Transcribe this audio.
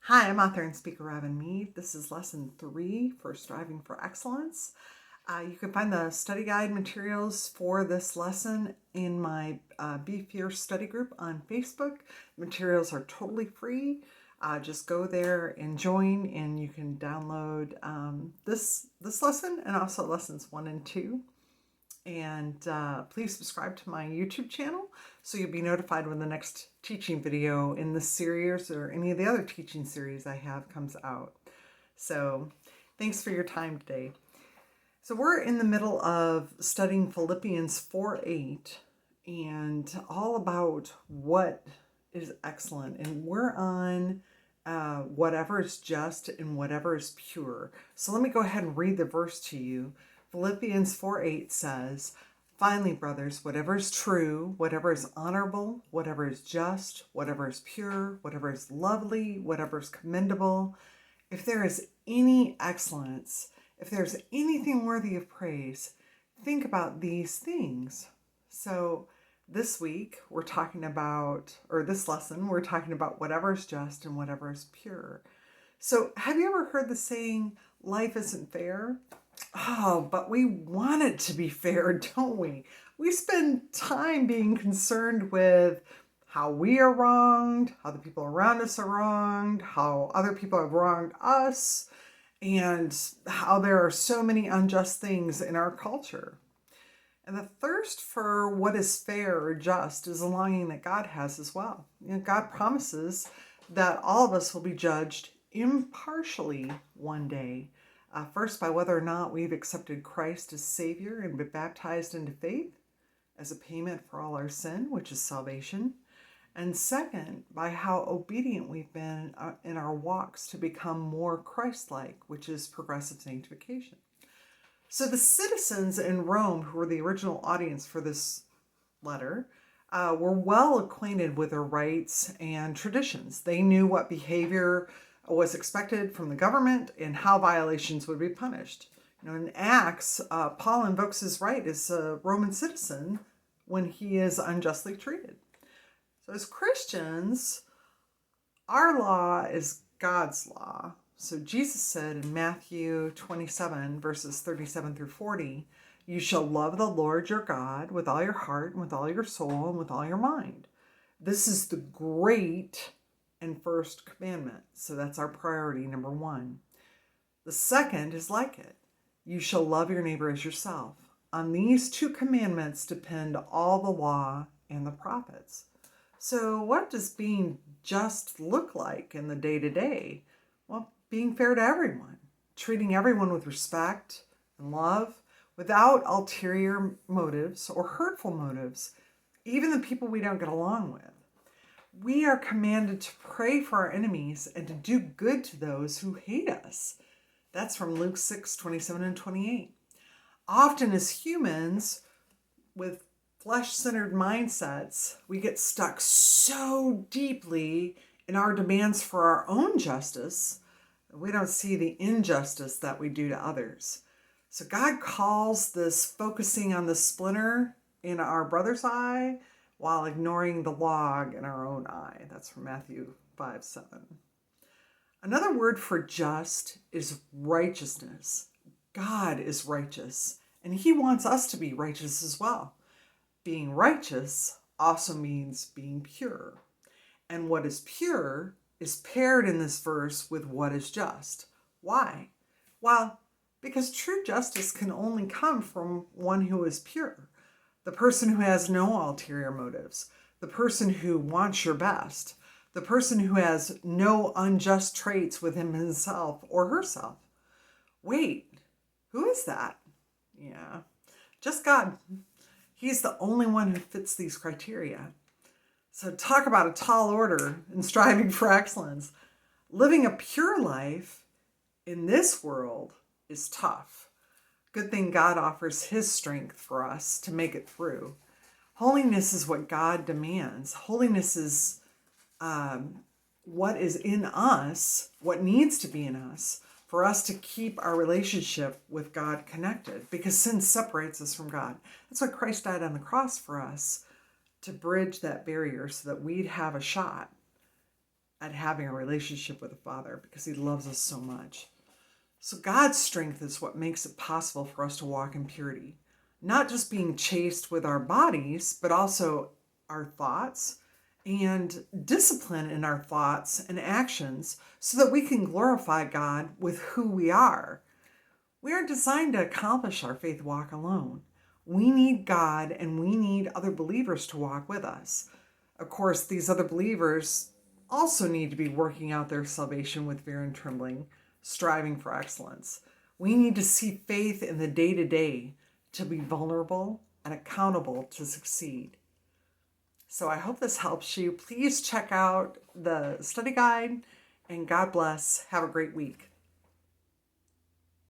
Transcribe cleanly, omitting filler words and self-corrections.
Hi, I'm author and speaker Robin Mead. This is lesson 3 for Striving for Excellence. You can find the study guide materials for this lesson in my Be Fierce study group on Facebook. Materials are totally free. Just go there and join, and you can download this lesson and also lessons 1 and 2. And please subscribe to my YouTube channel so you'll be notified when the next teaching video in this series or any of the other teaching series I have comes out. So thanks for your time today. So we're in the middle of studying Philippians 4:8 and all about what is excellent. And we're on whatever is just and whatever is pure. So let me go ahead and read the verse to you. Philippians 4:8 says, "Finally, brothers, whatever is true, whatever is honorable, whatever is just, whatever is pure, whatever is lovely, whatever is commendable, if there is any excellence, if there's anything worthy of praise, think about these things." So this week we're talking about, or this lesson, we're talking about whatever is just and whatever is pure. So have you ever heard the saying, life isn't fair? Oh, but we want it to be fair, don't we? We spend time being concerned with how we are wronged, how the people around us are wronged, how other people have wronged us, and how there are so many unjust things in our culture. And the thirst for what is fair or just is a longing that God has as well. God promises that all of us will be judged impartially one day. First, by whether or not we've accepted Christ as Savior and been baptized into faith as a payment for all our sin, which is salvation. And second, by how obedient we've been in our walks to become more Christ-like, which is progressive sanctification. So the citizens in Rome, who were the original audience for this letter, were well acquainted with their rights and traditions. They knew what behavior was expected from the government and how violations would be punished. In Acts, Paul invokes his right as a Roman citizen when he is unjustly treated. So as Christians, our law is God's law. So Jesus said in Matthew 27, verses 37 through 40, "You shall love the Lord your God with all your heart and with all your soul and with all your mind. This is the great and first commandment." So that's our priority, number 1. The second is like it. "You shall love your neighbor as yourself. On these 2 commandments depend all the law and the prophets." So what does being just look like in the day-to-day? Well, being fair to everyone, treating everyone with respect and love, without ulterior motives or hurtful motives, even the people we don't get along with. We are commanded to pray for our enemies and to do good to those who hate us. That's from Luke 6:27 and 28. Often as humans with flesh-centered mindsets, we get stuck so deeply in our demands for our own justice, we don't see the injustice that we do to others. So God calls this focusing on the splinter in our brother's eye while ignoring the log in our own eye. That's from Matthew 5:7. Another word for just is righteousness. God is righteous, and he wants us to be righteous as well. Being righteous also means being pure. And what is pure is paired in this verse with what is just. Why? Well, because true justice can only come from one who is pure. The person who has no ulterior motives. The person who wants your best. The person who has no unjust traits within himself or herself. Wait, who is that? Yeah, just God. He's the only one who fits these criteria. So talk about a tall order in striving for excellence. Living a pure life in this world is tough. Good thing God offers his strength for us to make it through. Holiness is what God demands. Holiness is what is in us, what needs to be in us, for us to keep our relationship with God connected, because sin separates us from God. That's why Christ died on the cross for us, to bridge that barrier so that we'd have a shot at having a relationship with the Father because he loves us so much. So God's strength is what makes it possible for us to walk in purity, not just being chaste with our bodies, but also our thoughts and discipline in our thoughts and actions so that we can glorify God with who we are. We aren't designed to accomplish our faith walk alone. We need God and we need other believers to walk with us. Of course, these other believers also need to be working out their salvation with fear and trembling, striving for excellence. We need to see faith in the day-to-day to be vulnerable and accountable to succeed. So I hope this helps you. Please check out the study guide, and God bless. Have a great week.